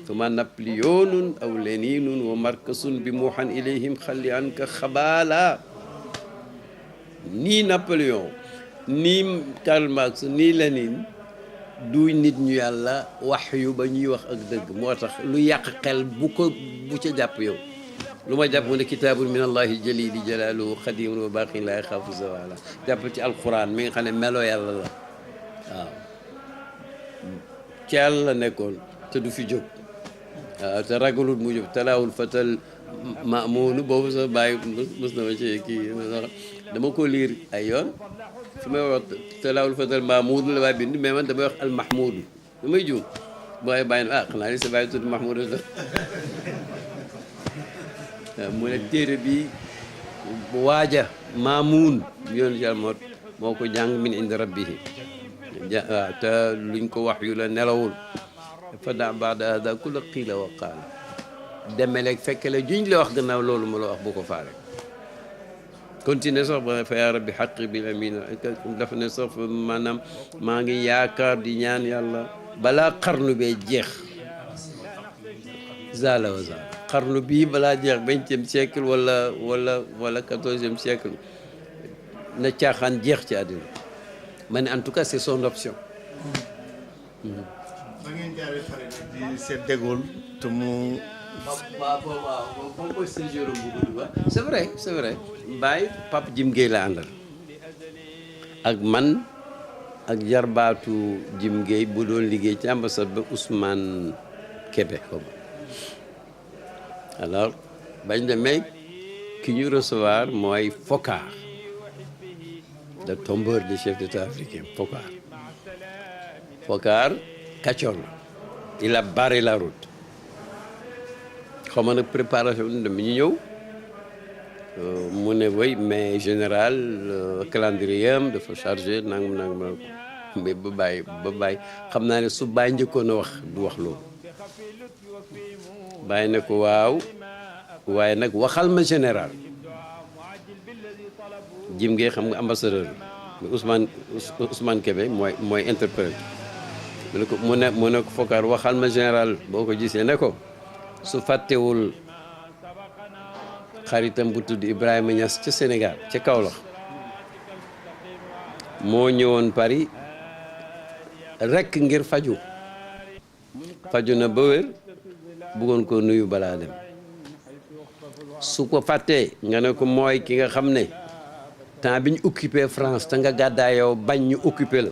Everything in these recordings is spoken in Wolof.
fama napoléonun aw léninun wa markasun bi muuxan ilayhim xalli anka xabaala. nii Napoléon nii Karl Marx nii Lénine du nit ñu yàlla wax yu ba ñuy wax ak dëgg moo tax lu yàq xel bu ca jàpp yow lu ma jàpp mu ne kitaabun min allahi jalili jalaaluhu xadimun wa baqin laa yaxaafu zawala jàpp ci alquran mi nga xam ne melo yàlla la waaw ci yàlla la nekkoon te du fi jóg waaw te ragalut mu jóg talaawul fatal maamuunu boobu sa bàyyi mës na ma ci kii dama ko liir ay yoon fi may wax talaawul fatal maamuunu la waay bind mais man damay wax al mahmuudu damay juum booy bàyyi na xanaa li sa bàyyi tudd mahmuudu sax mu ne téere bi waaja maamuun yoonu yàlla moo ko jàng min indi rabbihi waaw te luñ ko wax yu la nelawul fa daa baada hada kulla qiila wa qaala demeleeg fekkele juñ la wax gannaaw loolu ma la wax bu ko faale continuer sax ba fa yaa rabbi xaqi bil amin dafa ne sax maanaam maa ngi yaakaar di ñaan yàlla balaa xarnu bee jeex zala wa zala xarnu bii balaa jeex 20e siècle wala 14e siècle na caaxaan jeex ci àddina ma ne en tout cas c'est son option. ba ngeen jaaree xarit di seet De Gaulle te mu. waaw boobu séjour bu gudd ba c'est vrai Baye Pape Jim Gueye la àndal ak man ak jarbaatu Jim Gueye bu doon liggéey ci ambassade ba Ousmane Kébé xaw ma alors bañ demee ki ñu recevoir mooy Foccart le tombeur des chefs d'État africains Foccart kàccoor la il a barré la route xaw ma nag préparation bi ñu ñëw mu ne way mais général calendrier am dafa chargé nangam mais ba bàyyi xam naa ne su bàyyi njëkkoon a wax du wax loolu bàyyi ne ko waaw waaye nag waxal ma général Jim Gueye xam nga ambassadeur mais Ousmane Kébé mooy interprète mu ne ko Foccart waxal ma général boo ko gisee ne ko su fàttewul xaritam bu tudd Ibrahima Niass ca Sénégal ca Kaolack moo ñëwoon Paris rekk ngir faju na ba wér bëggoon ko nuyu balaa dem su ko fàttee nga ne ko mooy ki nga xam ne temps bi ñu occupé France te nga gàddaa yow bañ ñu occupé la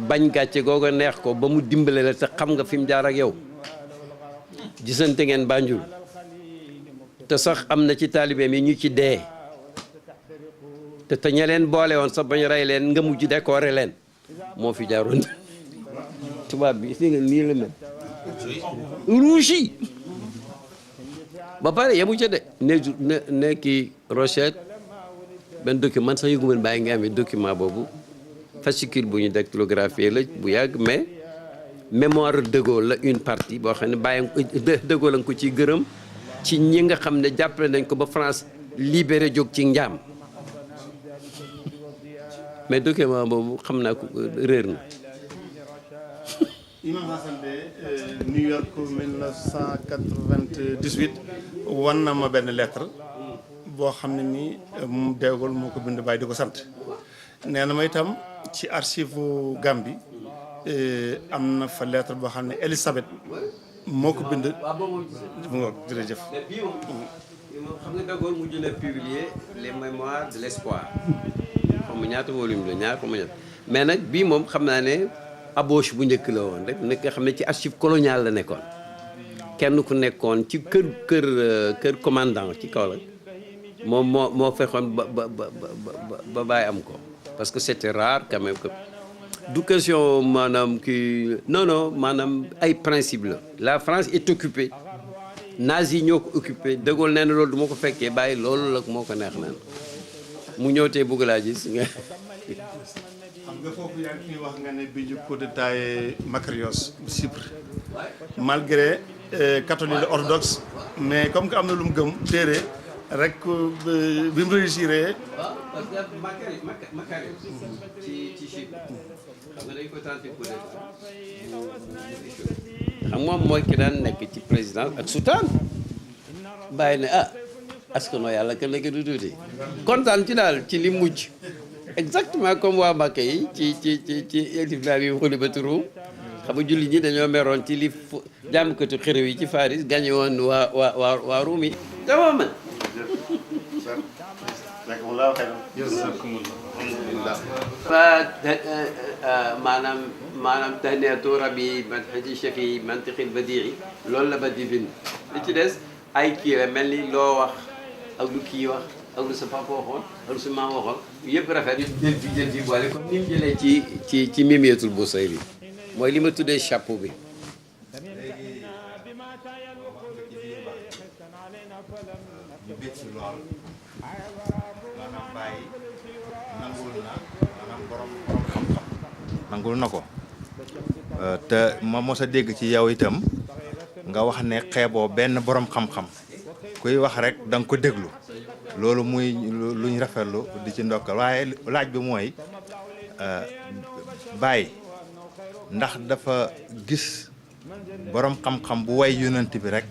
bañ gàcce googu neex ko ba mu dimbale la te xam nga fi mu jaar ak yow gisante ngeen Banjul te sax am na ci taalibeem yi ñu ci dee te ña leen boole woon sax bañ rey leen nga mujj décorer leen moo fi jaaroon tubaab bi si nga nii la mel rouge yi ba pare yamu ca de ne kii Rochette benn document man sax yëgu mën bàyyi nga amee document boobu fascicule bu ñu dactylographie la bu yàgg mais mémoire de Gaulle la une partie boo xam ne bàyyi de Gaulle la ko ciy gërëm ci ñi nga xam ne jàppale nañ ko ba France libéré jóg ci njaam mais document boobu xam naa ko réer na. Imam Hassan de New York 1998 wan na ma benn lettre boo xam ne nii De Gaulle moo ko bind bàyyi di ko sant nee na ma itam ci archive Gambie am na fa lettre boo xam ne Elisabeth moo ko bind. mu ngoog jërëjëf. mais bii moom xam nga De Gaulle mujj na publier les mémoires de l'espoir xam nga ñaata volume la ñaar xam nga ñaata mais nag bii moom xam naa ne ébauche bu njëkk la woon rek nag nga xam ne ci archive coloniale la nekkoon kenn ku nekkoon ci kër commandant ci kaw la moom moo fexoon ba bàyyi am ko parce que c'était rare quand même que du question maanaam kii non maanaam ay principe la France est occupée nazi ñoo ko occupé De Gaulle nee na loolu du ma ko fekkee bàyyi loolu la moo ko neex naan mu ñëw tey bëgg laa gis nga. xam nga foofu yaa ngi wax nga ne bi ñu coup d'état Makarios bu Chypre malgré catholique orthodoxe mais comme que am na lu mu gëm téere rek bi mu réussiree. waaw parce que Makari ci Chine xam nga dañ ko tenté coup d'état xam moom mooy ki daan nekk ci présidence ak sultan bàyyi ne askano yàlla kan la ko du tuuti kontaan ci daal ci li mujj exactement comme waa Makka yi ci alif laam miim ghulibat Rum xam nga julli ñi dañoo meroon ci li jàmmkatu xerew yi ci Faris gañe woon waa Rum yi dama mën maanaam tahniyatu rabi manhaji shafi mantiqil badii loolu la Badi bind li ci des ay kii la mel ni loo wax ak lu kii wax ak lu sa papa waxoon ak lu sa maam waxoon yëpp rafet jël fi boole comme ni mu jëlee ci Mimiyatul Busayri mooy li ma tuddee chapeau bi ñu bég ci lool maanaam bàyyi nangul na maanaam borom xam-xam nangul na ko te ma mos a dégg ci yow itam nga wax ne xeeboo benn borom xam-xam kuy wax rek da nga ko déglu loolu muy luñ rafetlu di ci ndokkal waaye laaj bi mooy Baye ndax dafa gis borom xam-xam bu way yonent bi rek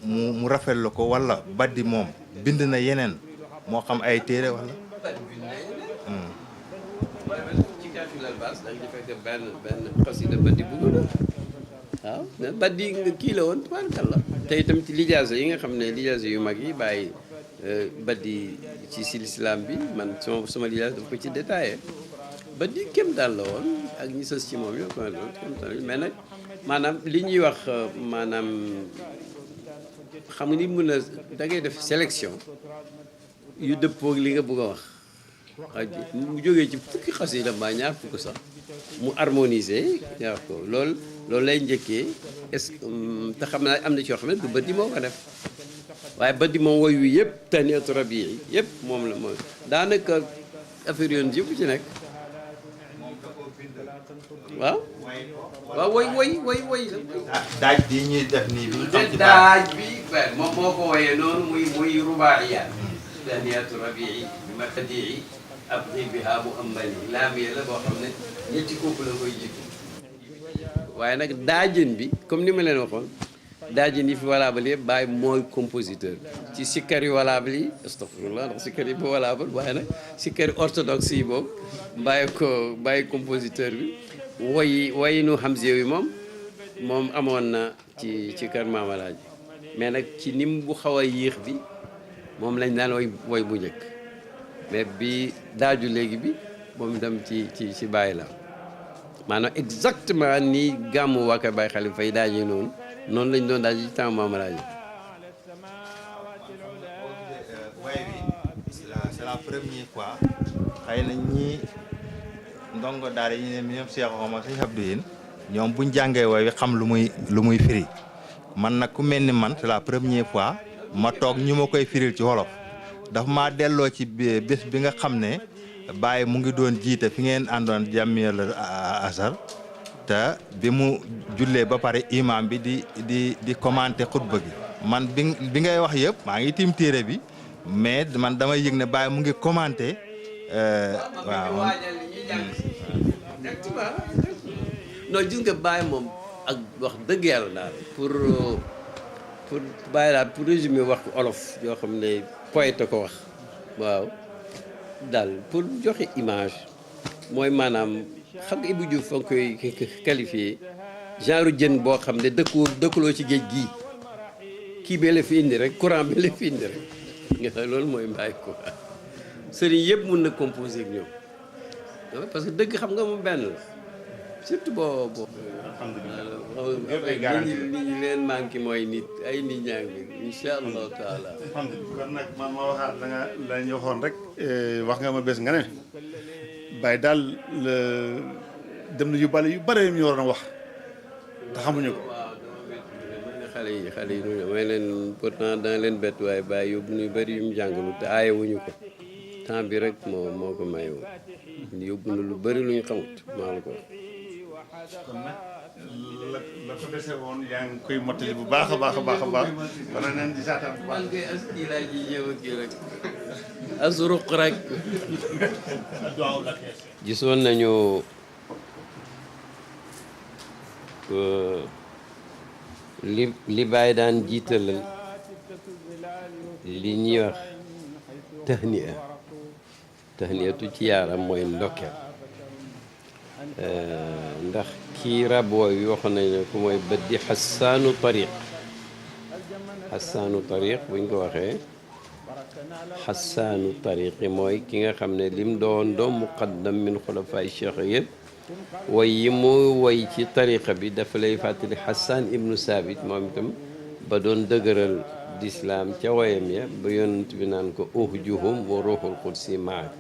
mu rafetlu ko wala Badi moom bind na yeneen moo xam ay téere wala. ci Kaafilal Baas da nga fekk benn xasida Badi bu gudd waaw Badi nga kii la woon tubaarkalla te itam ci lijaasa yi nga xam ne lijaasa yu mag yi bàyyi Badi ci silsilaam bi man sama lijaasa dafa ko ci détaillé Badi kem daal la woon ak ñi sës ci moom yo ko mais nag maanaam li ñuy wax maanaam xam nga ni mën a da ngay def sélection yu dëppoo ak li nga bëgg a wax mu jógee ci fukki xasida mbaa ñaar fukk sax mu harmoniser yaa ko loolu lay njëkkee est-ce que te xam naa am na ci yoo xam ne du Badi moo ko def waaye Badi moom woy wi yëpp tahniyatu rabii yëpp moom la mooy daanaka affaire yoon yëpp ci nekk waaw waaw woy daaj bi ñuy def nii bi ñu xam ci daaj bi moom moo ko woyee noonu muy rubaaiya tahniyatu rabii bi maqdii abdi biha mu ambali laamiya la boo xam ne ñetti kooku la koy jiitu waaye nag daajin bi comme ni ma leen waxoon daajin yi fi valable yëpp Baye mooy compositeur ci sikkar yu valable yi astafirullah ndax sikkar yi bu valable waaye nag sikkar orthodoxe yi boobu bàyyi compositeur bi woyinu Hamziya yi moom amoon na ci kër Maam Alaaji mais nag ci nim bu xaw a yéex bi moom lañ daan woy bu njëkk mais bi daaju léegi bi moom dem ci Baye la maanaam exactement ni gàmmu waa kër Baye Khalifa yi daajee noonu lañ doon daaj ci temps Maam Alaaji way bi c'est la première fois xëy na ñii ndongo daara yi ne ñoom Cheikh Omar Sëñ Abdou Yine ñoom buñ jàngee way wi xam lu muy firi man nag ku mel ni man c'est la première fois ma toog ñu ma koy firil ci wolof dafa maa delloo ci bés bi nga xam ne Baye mu ngi doon jiite fi ngeen àndoon Jamiyal Asar te bi mu jullee ba pare imam bi di commenter xutba gi man bi ngay wax yëpp maa ngi tiim téere bi mais man damay yëg ne Baye mu ngi commenter waaw. exactement non gis nga Baye moom ak wax dëgg yàlla daal pour Baye daal pour résumer wax olof yoo xam ne poète ko wax waaw daal pour joxe image mooy maanaam xam nga Ibou Diouf fa nga koy qualifié genre jën boo xam ne dëkkuloo ci géej gii kii bee la fi indi rek courant bi la fi indi rek nga xam loolu mooy Baye quoi sëriñ yëpp mun na composer ak ñoom parce que dëgg xam nga moom benn la surtout boo alhamdulilah nit ñi leen manqué mooy nit ay nit ñaa ngi incha allahu taala alhamdulilah kon nag man ma waxaat la ñu waxoon rek wax nga ma bés nga ne Baye daal dem na yu bari yu bare ñu waroon a wax te xamuñu ko. waaw xale yi may leen pourtant dana leen bett waaye Baye yóbbu nu bëri yu mu jàngalu te aayewuñu ko temps bi rek moo ko mayewoon yóbbu na lu bëri lu ñu xamut maa la ko wax kon nag la ko dese woon yaa ngi koy mottali bu baax a baax a baax a baax wala neen di saataan bu baax. man kay as kii laa ji ñëw ak kii rek as ruq rek. gisoon nañu li Baay daan jiitalal li ñuy wax tahniyatu ci yaaram mooy ndokkeel ndax kii rab wooyu waxoon nañ ne ku mooy bët di xassaanu tariq buñ ko waxee xassaanu tariqi mooy ki nga xam ne lim doon muqaddam min xulafaay cheikh yëpp way yi mu way ci tariqa bi dafa lay fàttali xassaan ibnu saabit moom itam ba doon dëgëral dislaam ca wayam ya ba yonent bi naan ko uhjuhum wa ruuxul qudsi maak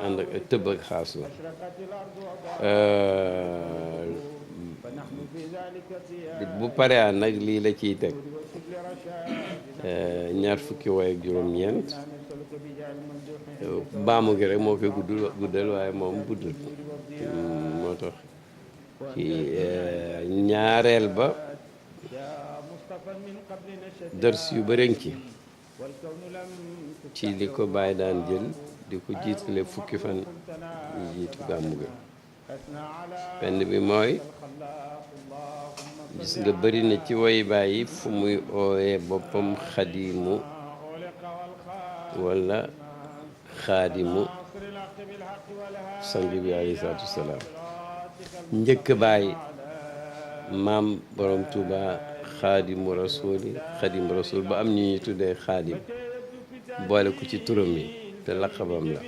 ànd ak tëbb ak xaas la bu paree nag lii la ciy teg ñaar fukki way ak juróom-ñeent baamu gi rek moo koy guddal waaye moom guddul moo tax ci ñaareel ba dërs yu bëriñ ci li ko bàyyi daan jël di ko jiitale fukki fan yi jiitu gàmmu gi benn bi mooy gis nga bëri na ci woy bàyyi fu muy oowee boppam xadimu wala xaadimu sang bi alayhi salaatu wasalaam njëkk bàyyi maam borom Tuuba xaadimu rasuli xaadimu rasul ba am ñu ñuy tuddee xaadim boole ko ci turam yi te laqabam la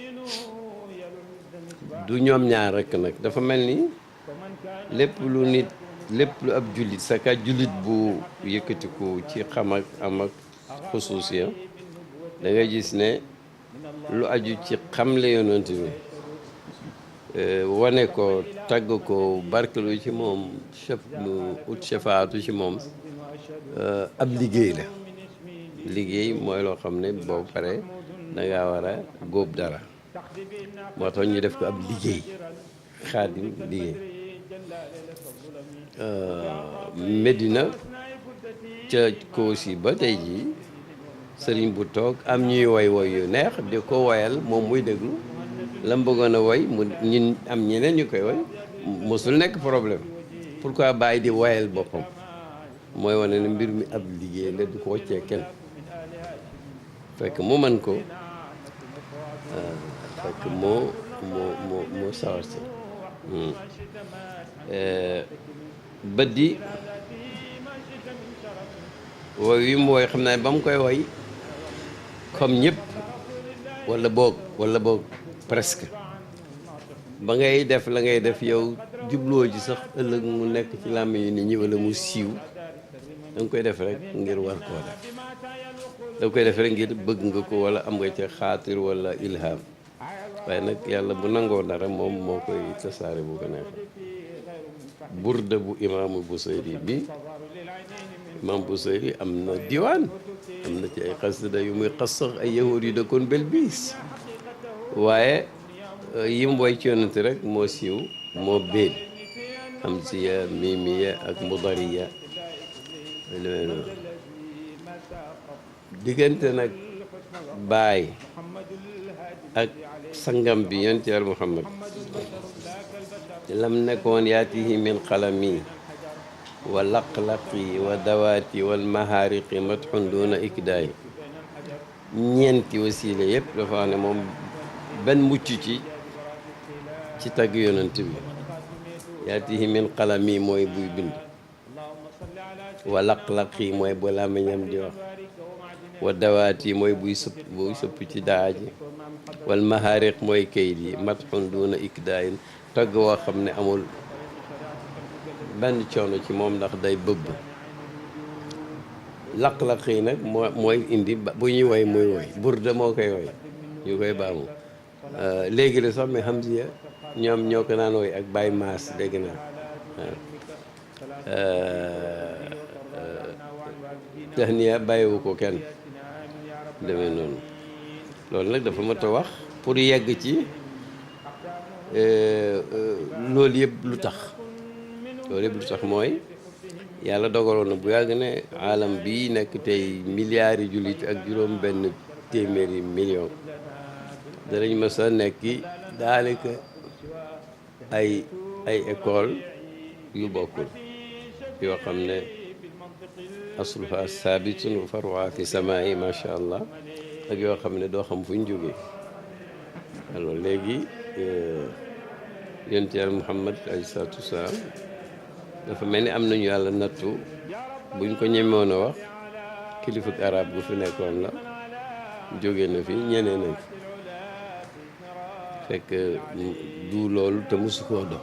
du ñoom ñaar rekk nag dafa mel ni lépp lu ab jullit saka jullit bu yëkkatiku ci xam ak am ak xusuusiya da ngay gis ne lu aju ci xamle yonent bi wane ko tagg ko barkelu ci moom ut shafaatu ci moom ab liggéey la liggéey mooy loo xam ne boo pare dangaa war a góob dara moo tax ñu def ko ab liggéey xaadim liggéey Medina ca Koosi ba tey jii sëriñ bu toog am ñuy woy yu neex di ko woyal moom muy déglu la mu bëggoon a woy mu ñun am ñeneen ñu koy woy mosul nekk problème pourquoi bàyyi di woyal boppam mooy wane ne mbir mi ab liggéey la du ko wàccee kenn fekk mu mën ko fekk moo sawar si bët di woy wi mu woy xam naa ba mu koy woy comme ñëpp wala boog presque ba ngay def la ngay def yow jubloo ji sax ëllëg mu nekk ci làmmiñ yu nit ñi wala mu siiw da nga koy def rek ngir war koo def da nga koy def rek ngir bëgg nga ko wala am nga ca xaatir wala ilham waaye nag yàlla bu nangoo dara moom moo koy tasaare bu ko neexee burda bu imaamu Busayri bi imaam Busayri am na diwaan am na ci ay xasida yu muy xas sax ay yahuud yu dëkkoon Belbis waaye yim woy ci yonent rek moo siiw moo béel hamziya mimiya ak mudariya diggante nag baay ak sangam bi yonent Yàlla Muhammad lam nekkoon yaatihi min qalami wa laqlaqi wa dawaati wal mahaariqi matxun duna ikdaay ñeenti wasiila yëpp dafa wax ne moom benn mucc ci tagg yonent bi yaatihi min qalami mooy buy bind wa laqlaqi mooy bu làmmiñam di wax wa dawaati mooy buy sëpp ci daaji wal mahaariq mooy kayit yi matxun duna ikdaayin tagg woo xam ne amul benn coono ci moom ndax day bëbb laq-laq yi nag mooy indi bu ñuy woy muy woy burda moo koy woy ñu koy baamu léegi la sax mais hamziya ñoom ñoo ko naan woy ak Baye Maas dégg naa tahniya bàyyiwu ko kenn demee noonu loolu nag dafa mat a wax pour yegg ci loolu yëpp lu tax mooy yàlla dogaloon na bu yàgg ne alam bi nekk tey milliards yi jullit ak juróom benn téeméeri million danañ mës a nekki daanaka ay école yu bokkul yoo xam ne asluha saabitun wa faruha fi samaa'i macha allah ak yoo xam ne doo xam fu ñu jógee alors léegi yonent yàlla Muhammad alayhi salaatu wasalaam dafa mel ni am nañu yàlla nattu buñ ko ñemewoon a wax kilifa arab gu fi nekkoon la jóge na fi ñeneen nañ fekk du loolu te mosu koo do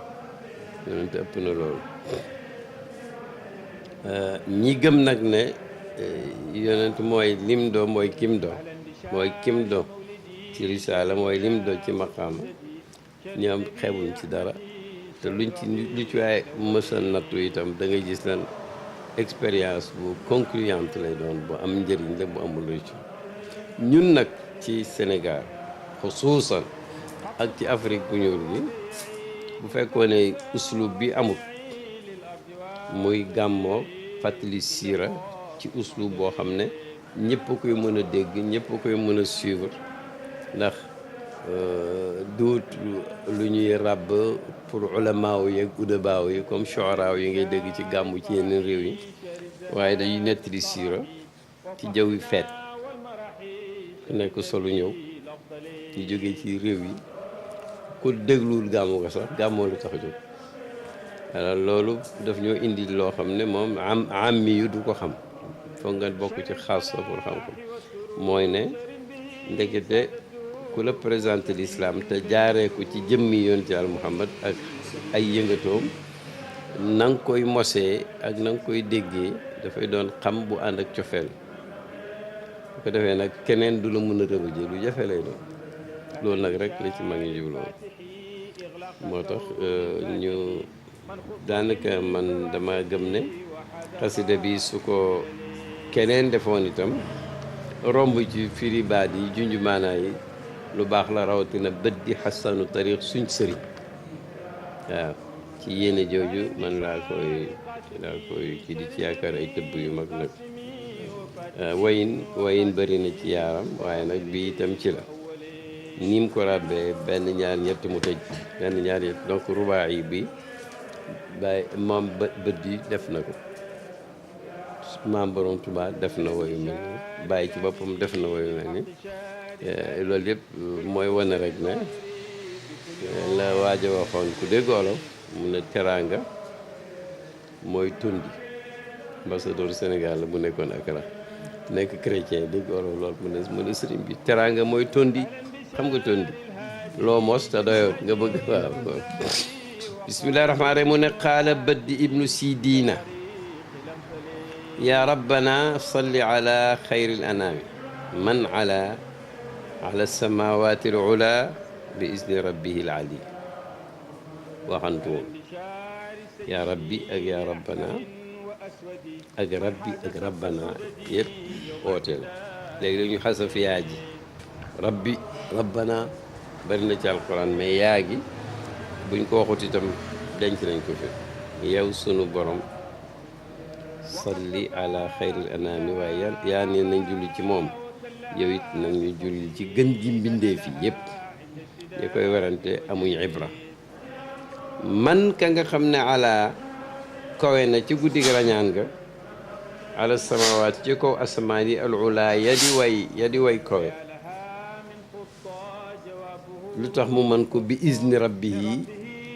yonent ëpp na loolu ñi gëm nag ne yonent mooy lim do mooy kim do ci risaala mooy lim do ci maqaama ñoom xeebuñ ci dara te lu ci waaye mësa nattu itam da ngay gis lan expérience bu concluante lay doon bu am njëriñ la bu amul lu ci ñun nag ci Sénégal xusuusan ak ci Afrique bu ñuul gi bu fekkoon ne uslub bi amut muy gàmmoo fàttali siira ci uslub boo xam ne ñëpp a koy mën a dégg ñëpp a koy mën a suivre ndax duut lu ñuy ràbb pour ulamaaw yi ak udabaaw yi comme shuaraaw yi ngay dégg ci gàmmu ci yeneen réew yi waaye dañuy nettali siira ci jawwi feet ku nekk solu ñëw ñu jógee ci réew yi ku dégluwul gàmmu ko sax gàmmoo lu tax a jóg alors loolu daf ñoo indi loo xam ne moom am mi yu du ko xam foog nga bokk ci xaas pour xam ko mooy ne ndekete ku la présenté l'islam te jaaree ko ci jëmmi yonent Yàlla Muhammad ak ay yëngatoom na nga koy mosee ak na nga koy déggee dafay doon xam bu ànd ak cofeel bu ko defee nag keneen du la mën a rëbëje lu jafe lay doon loolu nag rek la ci mag ñi jubloon moo tax ñu daanaka man dama gëm ne xasida bi su ko keneen defoon itam romb ci firi baat yi junj maanaa yi lu baax la rawatina bët di xasanu tariq suñ sëriñ waaw ci yéene jooju man laa koy ci di ci yaakaar ay tëbb yu mag nag wayin bëri na ci yaaram waaye nag bi itam ci la ni mu ko ràbbee benn ñaar ñett mu tëj benn ñaar ñett donc rubaa yi bi bàyyi moom bët yi def na ko maam borom Tuubaa def na woyu mel ni bàyyi ci boppam def na woyu mel ni loolu yëpp mooy wane rek ne la waaj a waxoon ku dégg Wolof mu ne teraanga mooy tundi ambassadeur Sénégal la bu nekkoon Accra nekk chrétien dégg Wolof loolu mu ne sëriñ bi teraanga mooy tondi xam nga tondi loo mos te doyoo nga bëgg waaw bismillahi rahmaani rahim mu ne qaala baddi ibnu sidina ya rabbana salli ala xayri l anaami man ala samawati al ula bi izni rabbihi al ali waxantu woon ya rabbi ak ya rabbana ak rabbi ak rabbana yëpp ooteel léegi dañu xasaf yaa ji rabbi rabbana bari na ci alquran mais yaa gi buñ ko waxut itam denc nañ ko fi yow sunu borom salli ala xayril anaami waaye yaa ne nañ julli ci moom yow it nag ñu julli ci gën ji mbindee fi yëpp ñi koy werante amuñ ibra man ka nga xam ne ala kawe na ci guddi rañaan ga ala samawaat ci kaw asamaan yi al ula ya di way kawe lu tax mu man ko bi izni rabbihi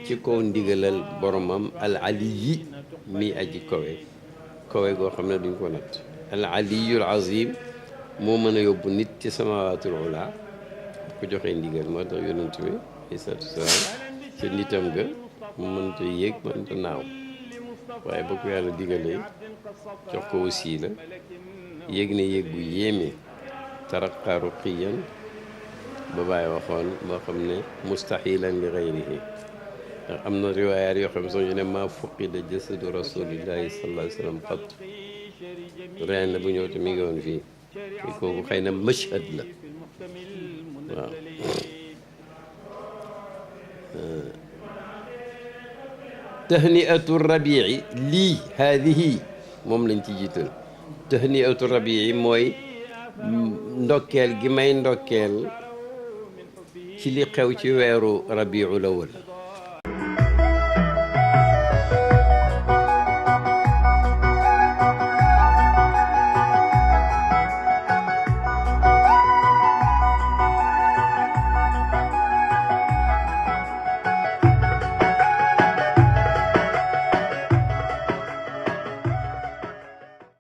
ci kaw ndigalal boromam al aliyi mi aji kawe goo xam ne duñ ko natt al aliyul azim moo mën a yóbbu nit ci samawaatul ula bu ko joxee ndigal moo tax yonent bi alayhi salaatu wasalaam ci nitam ga mu mënta yéeg mënta naaw waaye ba ko yàlla digalee jox ko wasiila yéeg ne yéeg bu yéeme taraqa ruqiyan ba bàyyi waxoon boo xam ne mustaxilan li gayrihi ndax am na riwaayaat yoo xam ne sax ñu ne maa fuqida jasadu rasulillahi sallallahu alayhi wa sallam qat reen la bu ñëw te mi ngi woon fii kooku xëy na mashhad la waaw tahniatu rabii lii haadihi moom lañ ci jiital tahniatu rabii mooy ndokkeel gi may ndokkeel ci li xew ci weeru rabiul awwal